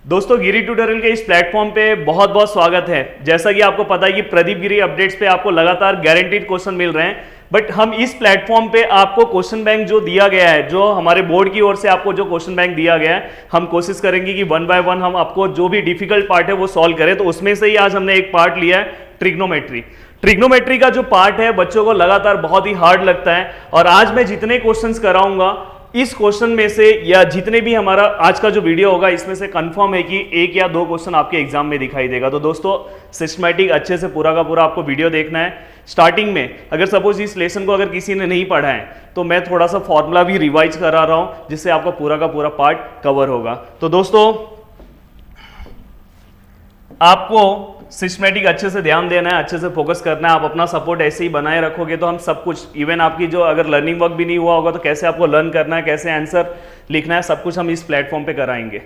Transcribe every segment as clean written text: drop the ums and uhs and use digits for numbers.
दोस्तों गिरी ट्यूटोरियल के इस प्लेटफॉर्म पे बहुत बहुत स्वागत है। जैसा कि आपको पता है कि प्रदीप गिरी अपडेट्स पे आपको लगातार गारंटीड क्वेश्चन मिल रहे हैं, बट हम इस प्लेटफॉर्म पे आपको क्वेश्चन बैंक जो दिया गया है, जो हमारे बोर्ड की ओर से आपको जो क्वेश्चन बैंक दिया गया है, हम कोशिश करेंगे कि वन बाय वन हम आपको जो भी डिफिकल्ट पार्ट है वो सॉल्व करें। तो उसमें से ही आज हमने एक पार्ट लिया है ट्रिग्नोमेट्री। ट्रिग्नोमेट्री का जो पार्ट है बच्चों को लगातार बहुत ही हार्ड लगता है, और आज मैं जितने क्वेश्चंस कराऊंगा इस क्वेश्चन में से, या जितने भी हमारा आज का जो वीडियो होगा इसमें से कंफर्म है कि एक या दो क्वेश्चन आपके एग्जाम में दिखाई देगा। तो दोस्तों सिस्टमैटिक अच्छे से पूरा का पूरा आपको वीडियो देखना है। स्टार्टिंग में अगर सपोज इस लेसन को अगर किसी ने नहीं पढ़ा है तो मैं थोड़ा सा फॉर्मूला भी रिवाइज करा रहा हूं, जिससे आपका पूरा का पूरा पार्ट कवर होगा। तो दोस्तों आपको सिस्टमैटिक अच्छे से ध्यान देना है, अच्छे से फोकस करना है। आप अपना सपोर्ट ऐसे ही बनाए रखोगे तो हम सब कुछ, इवन आपकी जो अगर लर्निंग वर्क भी नहीं हुआ होगा तो कैसे आपको लर्न करना है, कैसे आंसर लिखना है, सब कुछ हम इस प्लेटफॉर्म पे कराएंगे।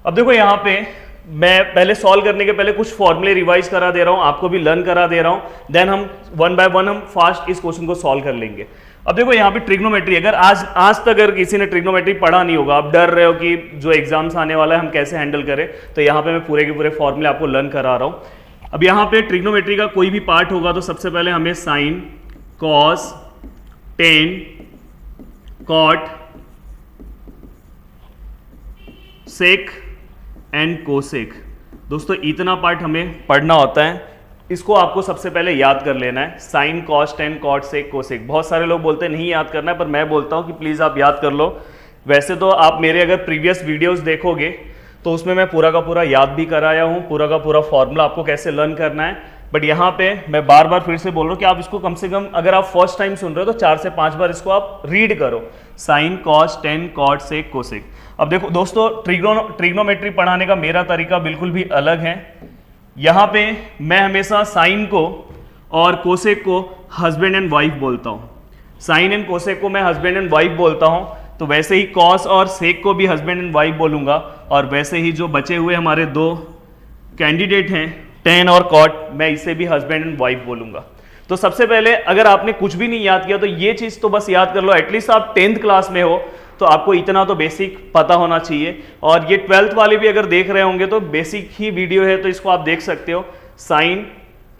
अब देखो यहाँ पे मैं पहले सॉल्व करने के पहले कुछ फॉर्मूले रिवाइज करा दे रहा हूँ, आपको भी लर्न करा दे रहा हूँ, देन हम वन बाय वन हम फास्ट इस क्वेश्चन को सॉल्व कर लेंगे। अब देखो यहाँ पे ट्रिग्नोमेट्री, अगर आज तक अगर किसी ने ट्रिग्नोमेट्री पढ़ा नहीं होगा, आप डर रहे हो कि जो एग्जाम्स आने वाला है हम कैसे हैंडल करें, तो यहाँ पे मैं पूरे के पूरे फॉर्मूले आपको लर्न करा रहा हूँ। अब यहाँ पे ट्रिग्नोमेट्री का कोई भी पार्ट होगा तो सबसे पहले हमें sine, cos, tan, cot, sec and cosec, दोस्तों इतना पार्ट हमें पढ़ना होता है। इसको आपको सबसे पहले याद कर लेना है, साइन, कॉस, टेन, कॉट, सेक, कोसेक। बहुत सारे लोग बोलते हैं नहीं याद करना है, पर मैं बोलता हूँ कि प्लीज़ आप याद कर लो। वैसे तो आप मेरे अगर प्रीवियस वीडियोस देखोगे तो उसमें मैं पूरा का पूरा याद भी कराया हूँ, पूरा का पूरा फॉर्मूला आपको कैसे लर्न करना है। बट यहाँ पे मैं बार बार फिर से बोल रहा हूँ कि आप इसको कम से कम, अगर आप फर्स्ट टाइम सुन रहे हो तो 4 से 5 बार इसको आप रीड करो, साइन, कॉस, टेन, कॉट, सेक, कोसेक। अब देखो दोस्तों ट्रिग्नोमेट्री पढ़ाने का मेरा तरीका बिल्कुल भी अलग है। यहाँ पे मैं हमेशा साइन को और कोसेक को हस्बैंड एंड वाइफ बोलता हूँ, साइन एंड कोसेक को मैं हस्बैंड एंड वाइफ बोलता हूँ। तो वैसे ही कॉस और सेक को भी हस्बैंड एंड वाइफ बोलूंगा, और वैसे ही जो बचे हुए हमारे दो कैंडिडेट हैं टेन और कॉट, मैं इसे भी हस्बैंड एंड वाइफ बोलूंगा। तो सबसे पहले अगर आपने कुछ भी नहीं याद किया तो ये चीज तो बस याद कर लो, एटलीस्ट आप 10th क्लास में हो तो आपको इतना तो बेसिक पता होना चाहिए। और ये 12th वाले भी अगर देख रहे होंगे तो बेसिक ही वीडियो है, तो इसको आप देख सकते हो। साइन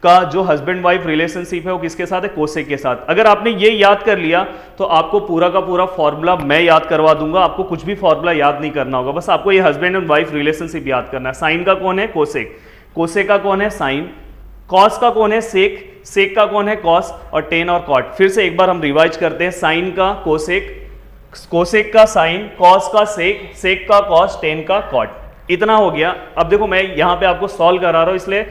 का जो हस्बैंड वाइफ रिलेशनशिप है वो किसके साथ है, कोसेक के साथ। अगर आपने ये याद कर लिया तो आपको पूरा का पूरा फॉर्मूला मैं याद करवा दूंगा, आपको कुछ भी फॉर्मूला याद नहीं करना होगा, बस आपको ये हस्बैंड एंड वाइफ रिलेशनशिप याद करना है। साइन का कौन है, कोसेक, कोसेक का कौन है, साइन, कॉस का कौन है, सेक, सेक का कौन है, कॉस, और टेन और कॉट। फिर से एक बार हम रिवाइज करते हैं, साइन का कोसेक, कोसेक का साइन, कॉस का सेक, सेक का कॉस, टेन का कॉट। इतना हो गया। अब देखो मैं यहाँ पे आपको सॉल्व करा रहा हूँ, इसलिए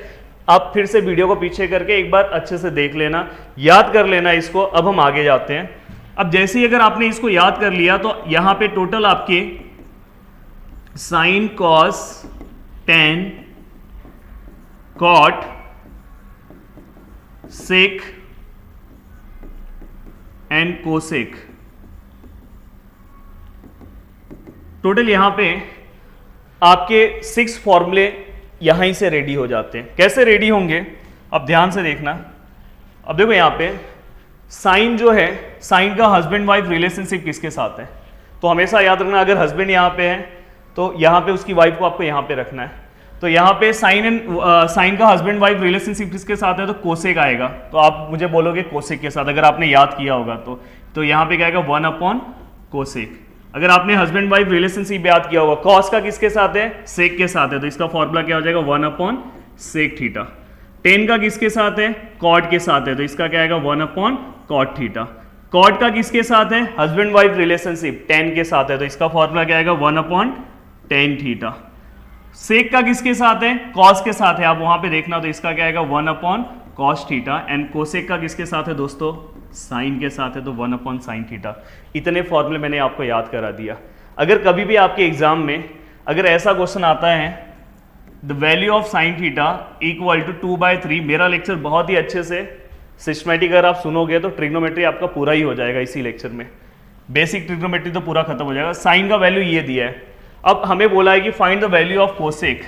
आप फिर से वीडियो को पीछे करके एक बार अच्छे से देख लेना, याद कर लेना इसको। अब हम आगे जाते हैं। अब जैसे ही अगर आपने इसको याद कर लिया तो यहाँ पे टोटल आपके sine, cos, tan, cot, sec and cosec, total यहां पे आपके 6 फॉर्मूले यहां से रेडी हो जाते हैं। कैसे रेडी होंगे अब ध्यान से देखना। अब देखो यहां पे साइन जो है, साइन का हस्बैंड वाइफ रिलेशनशिप किसके साथ है, तो हमेशा याद रखना अगर हस्बैंड यहां पे है तो यहां पे उसकी वाइफ को आपको यहां पे रखना है। तो यहाँ पे साइन का हस्बैंड वाइफ रिलेशनशिप किसके साथ है, तो कोसेक आएगा। तो आप मुझे बोलोगे कोसेक के साथ, अगर आपने याद किया होगा तो यहाँ पे क्या आएगा, 1 अपॉन कोसेक। अगर आपने हस्बैंड वाइफ रिलेशनशिप याद किया होगा, कॉस का किसके साथ है, सेक के साथ है, तो इसका फॉर्मूला क्या हो जाएगा, 1 अपॉन सेक थीटा। टेन का किसके साथ है, कॉट के साथ है, तो इसका क्या आएगा, 1 अपॉन कॉट थीटा। कॉट का किसके साथ है, हस्बैंड वाइफ रिलेशनशिप टेन के साथ है, तो इसका फॉर्मूला क्या आएगा, 1 अपॉन टेन थीटा। सेक का किसके साथ है, कॉस के साथ है, आप वहां पे देखना, तो इसका क्या आएगा, 1 upon cos theta. And cosec का किसके साथ है दोस्तों, साइन के साथ है, तो 1 अपॉन साइन थीटा। इतने फॉर्मूले मैंने आपको याद करा दिया। अगर कभी भी आपके एग्जाम में अगर ऐसा क्वेश्चन आता है, the value of sine theta equal to 2/3, मेरा लेक्चर बहुत ही अच्छे से सिस्टमैटिक अगर आप सुनोगे तो ट्रिग्नोमेट्री आपका पूरा ही हो जाएगा इसी लेक्चर में। बेसिक ट्रिग्नोमेट्री तो पूरा खत्म हो जाएगा। साइन का वैल्यू ये दिया है, अब हमें बोला है कि find the value of cosec.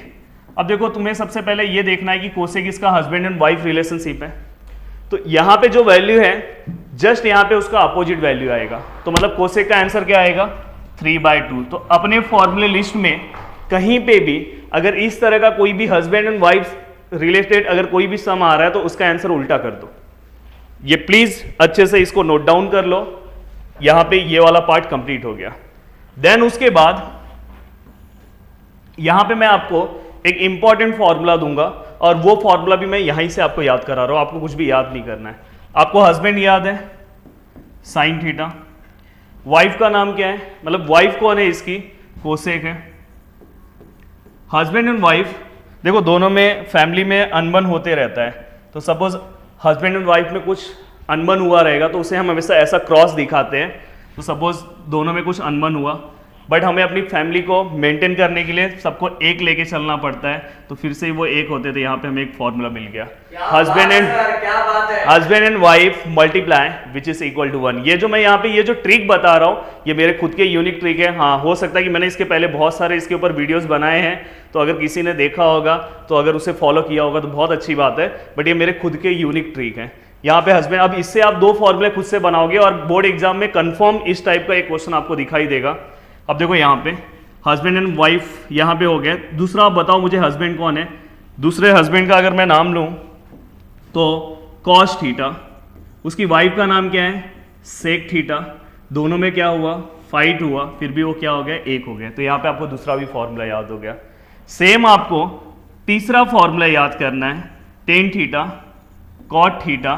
अब देखो तुम्हें सबसे पहले ये देखना है कि कोसेक इसका हस्बैंड एंड वाइफ रिलेशनशिप है, तो यहाँ पे जो वैल्यू है जस्ट यहाँ पे उसका अपोजिट वैल्यू आएगा। तो मतलब कोसेक का आंसर क्या आएगा, 3/2। तो अपने फॉर्मूले लिस्ट में कहीं पे भी अगर इस तरह का कोई भी हस्बैंड एंड वाइफ रिलेटेड अगर कोई भी सम आ रहा है तो उसका आंसर उल्टा कर दो। ये प्लीज अच्छे से इसको नोट डाउन कर लो। यहां पे ये वाला पार्ट कंप्लीट हो गया। देन उसके बाद यहां पे मैं आपको एक इंपॉर्टेंट फॉर्मूला दूंगा और वो फॉर्मूला भी मैं यहीं से आपको याद करा रहा हूं। आपको कुछ भी याद नहीं करना है। आपको हस्बैंड याद है साइन थीटा, वाइफ का नाम क्या है, मतलब वाइफ कौन है इसकी, कोसेक है। हस्बैंड एंड वाइफ देखो दोनों में फैमिली में अनबन होते रहता है, तो सपोज हस्बैंड एंड वाइफ में कुछ अनबन हुआ रहेगा तो उसे हम हमेशा ऐसा क्रॉस दिखाते हैं। तो सपोज दोनों में कुछ अनबन हुआ, बट हमें अपनी फैमिली को मेंटेन करने के लिए सबको एक लेके चलना पड़ता है, तो फिर से वो एक होते थे। यहाँ पे हमें एक फॉर्मूला मिल गया, husband and wife multiply which is equal to 1। ये जो मैं यहाँ पे ये जो ट्रिक बता रहा हूँ ये मेरे खुद के यूनिक ट्रिक है। हाँ, हो सकता है कि मैंने इसके पहले बहुत सारे इसके ऊपर वीडियोस बनाए हैं, तो अगर किसी ने देखा होगा तो अगर उसे फॉलो किया होगा तो बहुत अच्छी बात है, बट ये मेरे खुद के यूनिक ट्रिक है। यहाँ पे हस्बैंड, अब इससे आप 2 फॉर्मूले खुद से बनाओगे और बोर्ड एग्जाम में कंफर्म इस टाइप का एक क्वेश्चन आपको दिखाई देगा। अब देखो यहाँ पे हस्बैंड एंड वाइफ यहाँ पे हो गए। दूसरा आप बताओ मुझे हस्बैंड कौन है। दूसरे हस्बैंड का अगर मैं नाम लूँ तो कॉस थीटा, उसकी वाइफ का नाम क्या है, सेक थीटा। दोनों में क्या हुआ, फाइट हुआ, फिर भी वो क्या हो गया, एक हो गया। तो यहाँ पे आपको दूसरा भी फॉर्मूला याद हो गया। सेम आपको तीसरा फॉर्मूला याद करना है, टेन थीटा कॉट थीटा,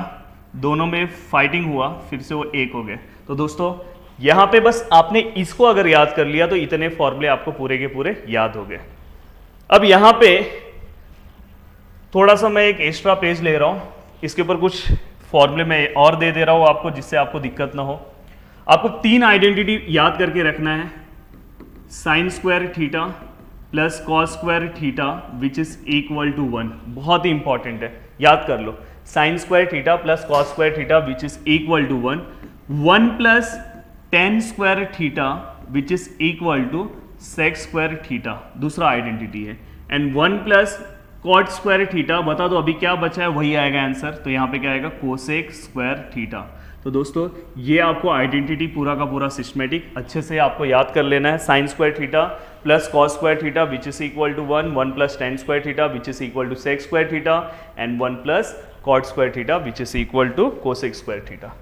दोनों में फाइटिंग हुआ, फिर से वो एक हो गए। तो दोस्तों यहां पे बस आपने इसको अगर याद कर लिया तो इतने फॉर्मूले आपको पूरे के पूरे याद हो गए। अब यहां पे थोड़ा सा मैं एक एक्स्ट्रा पेज ले रहा हूं, इसके ऊपर कुछ फॉर्मूले मैं और दे रहा हूं आपको, जिससे आपको दिक्कत ना हो। आपको 3 आइडेंटिटी याद करके रखना है, sine square theta plus cos square theta which is equal to 1। बहुत ही इंपॉर्टेंट है, याद कर लो। Sine square theta plus cos square theta which is equal to 1, 1 plus tan square theta which is equal to sec square theta, दूसरा identity है। And 1 plus cot square theta, बता दो अभी क्या बचा है, वही आएगा आंसर। तो यहाँ पे क्या आएगा, कोसेक स्क्वायर थीटा। तो दोस्तों ये आपको आइडेंटिटी पूरा का पूरा सिस्टमेटिक अच्छे से आपको याद कर लेना है। Sine square theta plus cos square theta which is equal to 1, 1 plus tan square theta which is equal to sec square theta, and 1 plus cot square theta which is equal to cosec square theta.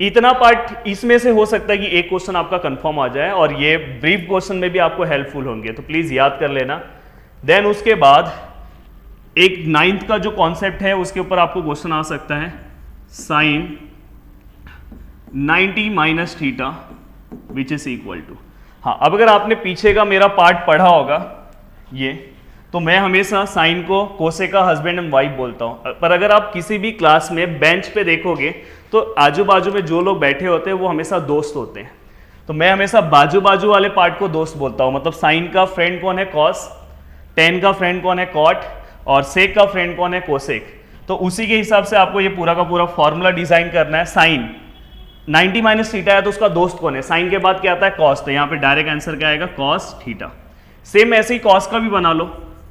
इतना part इसमें से हो सकता है कि एक question आपका confirm आ जाए, और ये ब्रीफ क्वेश्चन में भी आपको हेल्पफुल होंगे, तो प्लीज याद कर लेना। देन उसके बाद एक 9th का जो कॉन्सेप्ट है उसके ऊपर आपको क्वेश्चन आ सकता है, sine 90 minus theta which is equal to. हाँ, अब अगर आपने पीछे का मेरा पार्ट पढ़ा होगा ये, तो मैं हमेशा साइन को कोसेक का हस्बैंड एंड वाइफ बोलता हूं, पर अगर आप किसी भी क्लास में बेंच पे देखोगे तो आजू बाजू में जो लोग बैठे होते हैं वो हमेशा दोस्त होते हैं, तो मैं हमेशा बाजू बाजू वाले पार्ट को दोस्त बोलता हूं। मतलब साइन का फ्रेंड कौन है, कॉस, टेन का फ्रेंड कौन है, कॉट, और सेक का फ्रेंड कौन है, कोसेक। तो उसी के हिसाब से आपको ये पूरा का पूरा फॉर्मूला डिजाइन करना है। साइन 90 माइनस थीटा है तो उसका दोस्त कौन है, साइन के बाद क्या आता है, कॉस। तो यहाँ पे डायरेक्ट आंसर क्या आएगा, कॉस थीटा। सेम ऐसे ही कॉस का भी बना लो,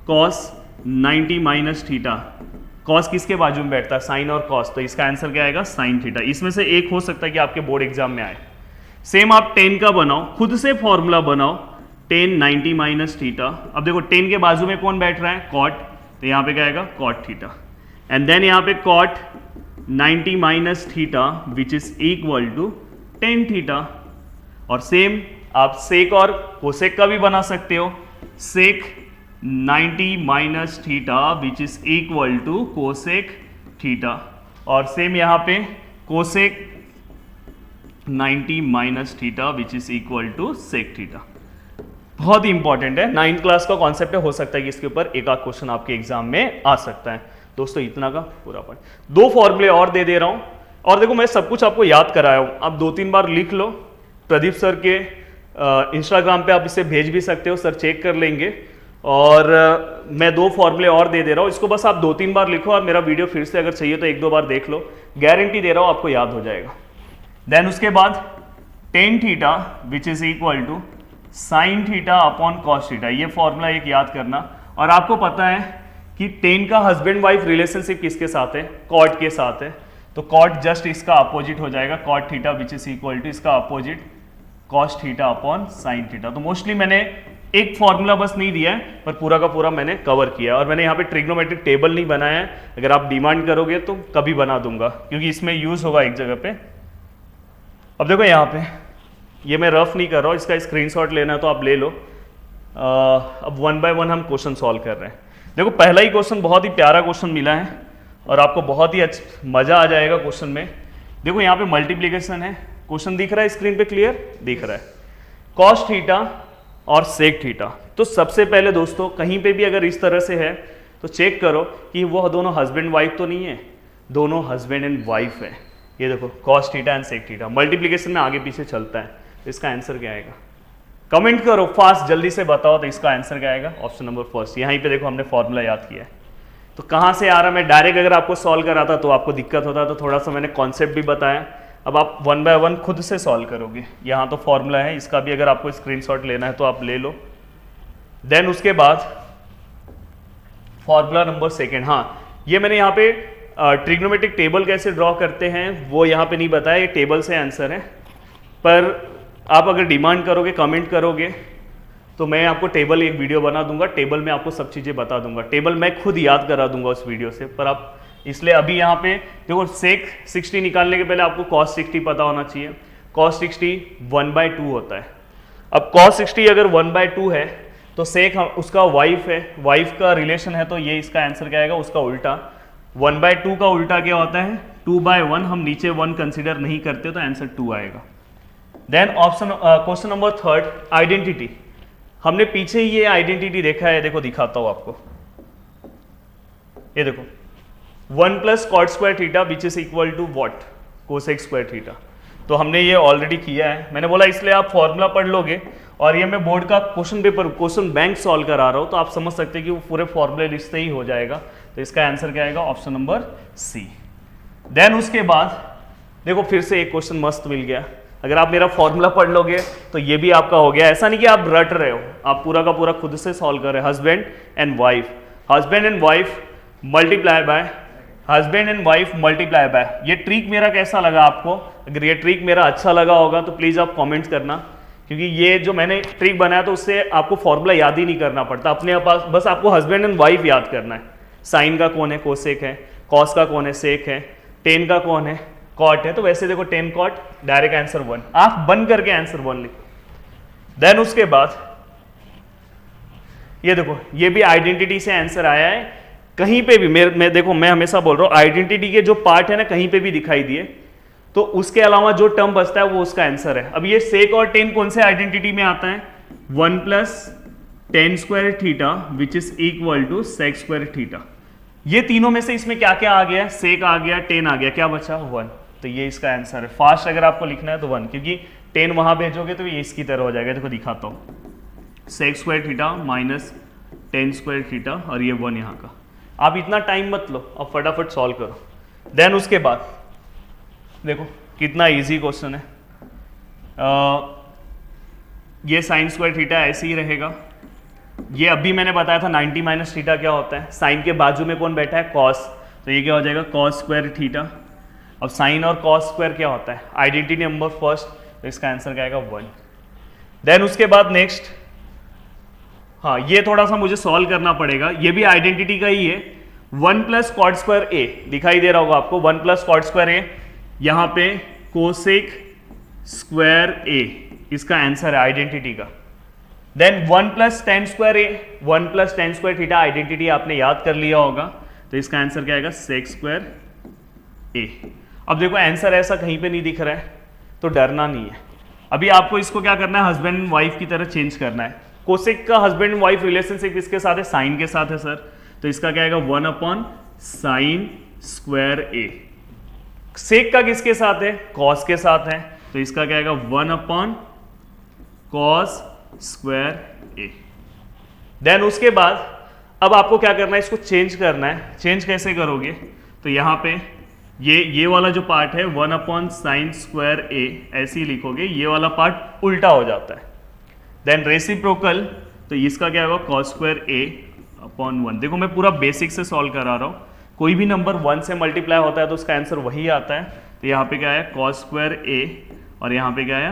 कॉस 90 माइनस थीटा। कॉस किसके बाजू में बैठता है, साइन और कॉस, तो इसका आंसर क्या आएगा, साइन थीटा। इसमें से एक हो सकता है कि आपके बोर्ड एग्जाम में आए। सेम आप टेन का बनाओ, खुद से फॉर्मूला बनाओ, टेन 90 माइनस थीटा। अब देखो टेन के बाजू में कौन बैठ रहा है, कॉट, तो यहाँ पे क्या आएगा, कॉट थीटा। एंड देन यहाँ पे cot 90 minus theta which is equal to tan theta. और सेम आप सेक और कोसेक का भी बना सकते हो, sec 90 minus theta which is equal to cosec theta. और सेम यहाँ पे cosec 90 minus theta which is equal to sec theta. बहुत ही इंपॉर्टेंट है, 9th क्लास का कॉन्सेप्ट है, हो सकता है कि इसके ऊपर एक आध क्वेश्चन आपके एग्जाम में आ सकता है। दोस्तों इतना का पूरा पार्ट, 2 फॉर्मूले और दे दे रहा हूं, और देखो मैं सब कुछ आपको याद कराया हूं, आप 2-3 बार लिख लो। प्रदीप सर के इंस्टाग्राम पे आप इसे भेज भी सकते हो, सर चेक कर लेंगे। और मैं 2 फॉर्मूले और दे रहा हूं, इसको बस आप 2-3 बार लिखो, और मेरा वीडियो फिर से अगर चाहिए तो 1-2 बार देख लो, गारंटी दे रहा हूं आपको याद हो जाएगा। देन उसके बाद tan theta which is equal to sine theta upon cos theta, ये फॉर्मूला एक याद करना। और आपको पता है कि टेन का हस्बैंड वाइफ रिलेशनशिप किसके साथ है, कॉट के साथ है, तो कॉट जस्ट इसका अपोजिट हो जाएगा, cot theta which is equal to इसका opposite cos theta upon sine theta. तो मोस्टली मैंने एक फॉर्मूला बस नहीं दिया है पर पूरा का पूरा मैंने कवर किया है। और मैंने यहाँ पे ट्रिग्नोमेट्रिक टेबल नहीं बनाया है, अगर आप डिमांड करोगे तो कभी बना दूंगा क्योंकि इसमें यूज होगा एक जगह पे। अब देखो यहाँ पे ये मैं रफ नहीं कर रहा हूँ, इसका स्क्रीनशॉट लेना है तो आप ले लो। अब 1 बाय 1 हम क्वेश्चन सॉल्व कर रहे हैं। देखो पहला ही क्वेश्चन बहुत ही प्यारा क्वेश्चन मिला है और आपको बहुत ही मजा आ जाएगा क्वेश्चन में। देखो यहाँ पे मल्टीप्लीकेशन है, क्वेश्चन दिख रहा है स्क्रीन पे, क्लियर दिख रहा है, कॉस थीटा और सेक थीटा। तो सबसे पहले दोस्तों कहीं पे भी अगर इस तरह से है तो चेक करो कि वो दोनों हस्बैंड वाइफ तो नहीं है, दोनों हस्बैंड एंड वाइफ है। ये देखो cos theta and sec theta, multiplication में आगे पीछे चलता है। तो इसका आंसर क्या आएगा, कमेंट करो फास्ट, जल्दी से बताओ। तो इसका आंसर क्या आएगा, ऑप्शन नंबर फर्स्ट। यहीं पे देखो हमने फॉर्मूला याद किया है। तो कहाँ से आ रहा, मैं डायरेक्ट अगर आपको सॉल्व कराता तो आपको दिक्कत होता, तो थोड़ा सा मैंने कॉन्सेप्ट भी बताया। अब आप 1 बाय 1 खुद से सॉल्व करोगे। यहाँ तो फॉर्मूला है, इसका भी अगर आपको स्क्रीनशॉट लेना है तो आप ले लो। देन उसके बाद फॉर्मूला नंबर सेकेंड, हाँ ये मैंने यहाँ पे ट्रिग्नोमेट्रिक टेबल कैसे ड्रॉ करते हैं वो यहाँ पे नहीं बताया, ये टेबल से आंसर है। पर आप अगर डिमांड करोगे, कमेंट करोगे तो मैं आपको टेबल एक वीडियो बना दूंगा, टेबल में आपको सब चीज़ें बता दूंगा। टेबल मैं खुद याद करा दूंगा उस वीडियो से। पर आप इसलिए अभी यहाँ पे देखो सेक 60 निकालने के पहले आपको कॉस 60 पता होना चाहिए। कॉस 60 1/2 होता है। अब कॉस 60 अगर 1/2 है तो सेक उसका वाइफ है, वाइफ का रिलेशन है, तो ये इसका आंसर क्या आएगा, उसका उल्टा। 1/2 का उल्टा क्या होता है, 2/1। हम नीचे 1 कंसिडर नहीं करते तो आंसर 2 आएगा। Then option question number third, identity. हमने पीछे ही ये आइडेंटिटी देखा है, देखो दिखाता हूं आपको। ये देखो 1 + cot² theta which is equal to what, cosec² theta. तो हमने ये ऑलरेडी किया है, मैंने बोला इसलिए आप फॉर्मूला पढ़ लोगे। और ये मैं बोर्ड का question paper, question bank solve करा रहा हूं, तो आप समझ सकते हैं कि वो पूरे फॉर्मूले लिस्ट से ही हो जाएगा। तो इसका आंसर क्या आएगा, ऑप्शन नंबर सी। देन उसके बाद देखो फिर से एक क्वेश्चन मस्त मिल गया। अगर आप मेरा फॉर्मूला पढ़ लोगे तो ये भी आपका हो गया। ऐसा नहीं कि आप रट रहे हो, आप पूरा का पूरा खुद से सॉल्व कर रहे हो। Husband and wife, husband and wife multiply by, husband and wife multiply by. ये ट्रिक मेरा कैसा लगा आपको, अगर ये ट्रिक मेरा अच्छा लगा होगा तो प्लीज़ आप कमेंट करना, क्योंकि ये जो मैंने ट्रिक बनाया तो उससे आपको फॉर्मूला याद ही नहीं करना पड़ता। अपने पास बस आपको हस्बैंड एंड वाइफ याद करना है। साइन का कौन है, कोसेक है, कॉस का कौन है, सेक है, टेन का कौन है, कॉट है। तो वैसे देखो 10 कॉट, डायरेक्ट आंसर 1, आंख बंद करके आंसर 1 लिख। देन उसके बाद ये देखो ये भी आइडेंटिटी से आंसर आया है। कहीं पे भी मैं देखो मैं हमेशा बोल रहा हूं आइडेंटिटी के जो पार्ट है ना कहीं पे भी दिखाई दिए तो उसके अलावा जो टर्म बचता है वो उसका आंसर है। अब ये सेक और टेन कौन से आइडेंटिटी में आता है, 1 + tan² theta which is equal to sec² theta. ये तीनों में से इसमें क्या क्या आ गया, सेक आ गया, टेन आ गया, क्या बचा 1। तो ये इसका आंसर है। फास्ट अगर आपको लिखना है तो 1, क्योंकि 10 वहां भेजोगे तो ये इसकी तरह हो जाएगा। देखो दिखाता हूं, sec² theta minus tan² theta और ये 1 यहाँ का। आप इतना टाइम मत लो, अब फटाफट सॉल्व करो। देन उसके बाद देखो कितना इजी क्वेश्चन है। ये sin² थीटा ऐसे ही रहेगा। ये अभी मैंने बताया था 90 - थीटा क्या होता है, साइन के बाजू में कौन बैठा है, कॉस। तो ये क्या हो जाएगा, cos² थीटा। अब साइन और cos² क्या होता है, आइडेंटिटी नंबर फर्स्ट, तो इसका आंसर क्या आएगा 1। देन उसके बाद नेक्स्ट, हाँ ये थोड़ा सा मुझे सॉल्व करना पड़ेगा, ये भी आइडेंटिटी का ही है। 1 + cot² दिखाई दे रहा होगा आपको, 1 + cot², यहाँ पे cosec² इसका आंसर है आइडेंटिटी का। Then 1 + tan², 1 + tan² theta identity आपने याद कर लिया होगा, तो इसका आंसर क्या आएगा sec²। अब देखो आंसर ऐसा कहीं पे नहीं दिख रहा है तो डरना नहीं है। अभी आपको इसको क्या करना है, हस्बैंड एंड वाइफ की तरह चेंज करना है। कोसेक का हस्बैंड एंड वाइफ रिलेशनशिप किसके साथ है, साइन के साथ है सर, तो इसका क्या आएगा 1/sin²। सेक का किसके साथ है, कॉस के साथ है, तो इसका क्या आएगा 1/cos²। देन उसके बाद अब आपको क्या करना है, इसको चेंज करना है। चेंज कैसे करोगे, तो यहाँ पे ये वाला जो पार्ट है 1/sin², ऐसे ही लिखोगे, ये वाला पार्ट उल्टा हो जाता है। देन रेसिप्रोकल, तो इसका क्या होगा cos²(1). देखो मैं पूरा बेसिक से सॉल्व करा रहा हूँ, कोई भी नंबर 1 से मल्टीप्लाई होता है तो उसका आंसर वही आता है। तो यहाँ पे क्या है cos² और यहाँ पे क्या है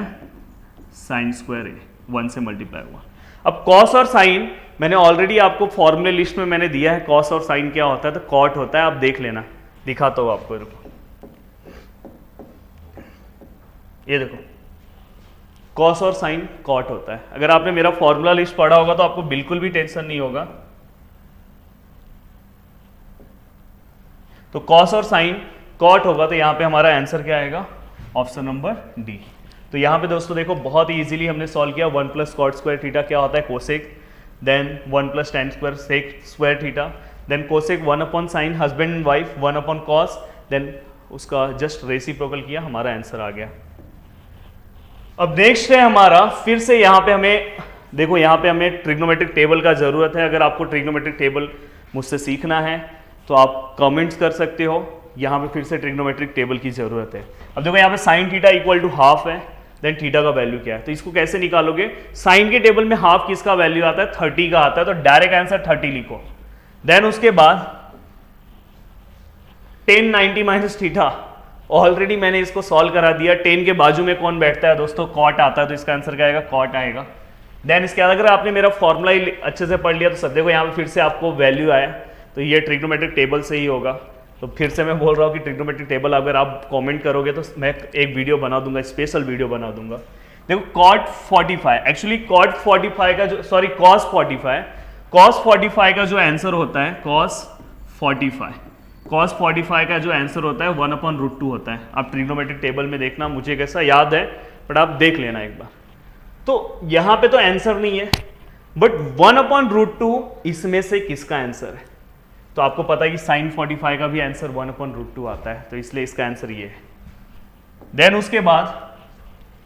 sin², 1 से मल्टीप्लाई हुआ। अब कॉस और साइन मैंने ऑलरेडी आपको फॉर्मूले लिस्ट में मैंने दिया है, कॉस और साइन क्या होता है, तो कॉट होता है, आप देख लेना, दिखाता हूं आपको, रुको, ये देखो कॉस और साइन कॉट होता है। अगर आपने मेरा फॉर्मूला लिस्ट पढ़ा होगा तो आपको बिल्कुल भी टेंशन नहीं होगा। तो कॉस और साइन कॉट होगा, तो यहां पे हमारा आंसर क्या आएगा, ऑप्शन नंबर डी। तो यहां पे दोस्तों देखो बहुत ही इजीली हमने सॉल्व किया। 1 प्लस कॉट स्क्वायर थीटा क्या होता है, cosec, then 1 plus tan square sec square theta, then cosec 1 upon sine, husband and wife 1 upon cos, then उसका जस्ट रेसिप्रोकल किया, हमारा आंसर आ गया। अब नेक्स्ट है हमारा, फिर से यहाँ पे हमें देखो, यहाँ पे हमें ट्रिग्नोमेट्रिक टेबल का जरूरत है। अगर आपको ट्रिग्नोमेट्रिक टेबल मुझसे सीखना है तो आप कमेंट्स कर सकते हो। यहाँ पे फिर से ट्रिग्नोमेट्रिक टेबल की जरूरत है। अब देखो यहाँ पे sine theta equal to half है, देन थीटा का वैल्यू क्या है, तो इसको कैसे निकालोगे, साइन के टेबल में हाफ किसका वैल्यू आता है, 30 का आता है, तो डायरेक्ट आंसर 30 लिखो। देन उसके बाद tan 90 माइनस थीटा, ऑलरेडी मैंने इसको सॉल्व करा दिया। 10 के बाजू में कौन बैठता है दोस्तों, कॉट आता है, तो इसका आंसर क्या आएगा, कॉट आएगा। देन इसके बाद अगर आपने मेरा फॉर्मूला ही अच्छे से पढ़ लिया तो सब देखो यहाँ पे फिर से आपको वैल्यू आया, तो ये ट्रिग्नोमेट्रिक टेबल से ही होगा। तो फिर से मैं बोल रहा हूँ कि ट्रिग्नोमेट्रिक टेबल अगर आप कमेंट करोगे तो मैं एक वीडियो बना दूंगा, स्पेशल वीडियो बना दूंगा। देखो cot 45, एक्चुअली cot 45 का जो, सॉरी cos 45 का जो आंसर होता है, cos 45 का जो आंसर होता है 1/√2 होता है। आप ट्रिग्नोमेट्रिक टेबल में देखना, मुझे कैसा याद है बट आप देख लेना एक बार। तो यहां पे तो आंसर नहीं है, बट 1/√2 इसमें से किसका आंसर है, तो आपको पता है कि साइन 45 का भी आंसर 1/√2 आता है, तो इसलिए इसका आंसर ये है। देन उसके बाद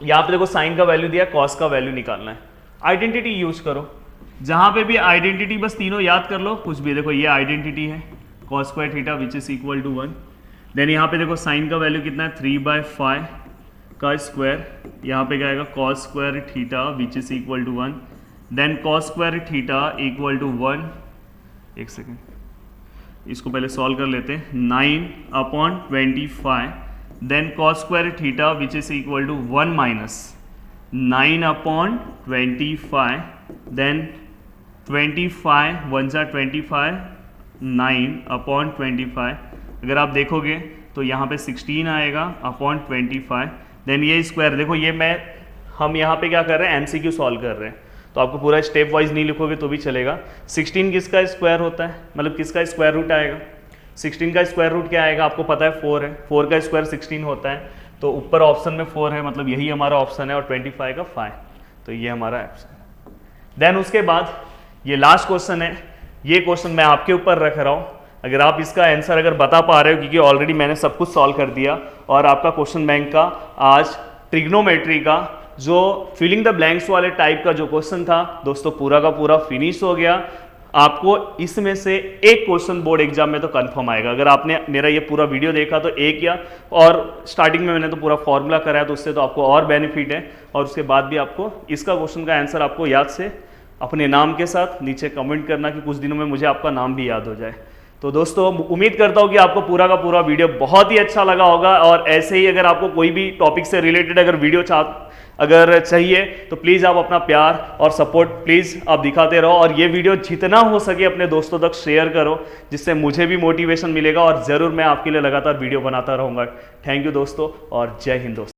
यहां पे देखो साइन का वैल्यू दिया, कॉस का वैल्यू निकालना है। आइडेंटिटी यूज करो, जहां पे भी आइडेंटिटी बस तीनों याद कर लो, कुछ भी। देखो ये आइडेंटिटी है cos square theta which is equal to 1। Then यहाँ पे देखो साइन का वैल्यू कितना है, 3/5 का स्क्वायर, यहाँ पे क्या आएगा, cos square theta which is equal to 1। Then cos square theta equal to 1, एक सेकेंड इसको पहले सॉल्व कर लेते हैं, 9/25। Then cos square theta which is equal to 1 minus 9/25, then 25 1 जा 25, 9/25। अगर आप देखोगे तो यहाँ पे 16 आएगा अपॉन 25। देन ये स्क्वायर, देखो ये हम यहाँ पे क्या कर रहे हैं, एमसीक्यू सॉल्व कर रहे हैं, तो आपको पूरा स्टेप वाइज नहीं लिखोगे तो भी चलेगा। 16 किसका स्क्वायर होता है, मतलब किसका स्क्वायर रूट आएगा, 16 का स्क्वायर रूट क्या आएगा, आपको पता है 4 है, 4 का स्क्वायर 16 होता है, तो ऊपर ऑप्शन में 4 है, मतलब यही हमारा ऑप्शन है, और 25 का 5, तो ये हमारा ऑप्शन है। देन उसके बाद ये लास्ट क्वेश्चन है, ये क्वेश्चन मैं आपके ऊपर रख रहा हूँ। अगर आप इसका आंसर अगर बता पा रहे हो, क्योंकि ऑलरेडी मैंने सब कुछ सॉल्व कर दिया, और आपका क्वेश्चन बैंक का आज ट्रिग्नोमेट्री का जो फिलिंग द ब्लैंक्स वाले टाइप का जो क्वेश्चन था दोस्तों, पूरा का पूरा फिनिश हो गया। आपको इसमें से एक क्वेश्चन बोर्ड एग्जाम में तो कंफर्म आएगा। अगर आपने मेरा ये पूरा वीडियो देखा तो एक या, और स्टार्टिंग में मैंने तो पूरा फॉर्मूला कराया, तो उससे तो आपको और बेनिफिट है। और उसके बाद भी आपको इसका क्वेश्चन का आंसर आपको याद से अपने नाम के साथ नीचे कमेंट करना कि कुछ दिनों में मुझे आपका नाम भी याद हो जाए। तो दोस्तों उम्मीद करता हूँ कि आपको पूरा का पूरा वीडियो बहुत ही अच्छा लगा होगा, और ऐसे ही अगर आपको कोई भी टॉपिक से रिलेटेड अगर वीडियो अगर चाहिए तो प्लीज़ आप अपना प्यार और सपोर्ट प्लीज़ आप दिखाते रहो, और ये वीडियो जितना हो सके अपने दोस्तों तक शेयर करो, जिससे मुझे भी मोटिवेशन मिलेगा, और ज़रूर मैं आपके लिए लगातार वीडियो बनाता रहूँगा। थैंक यू दोस्तों, और जय हिंद दोस्तों।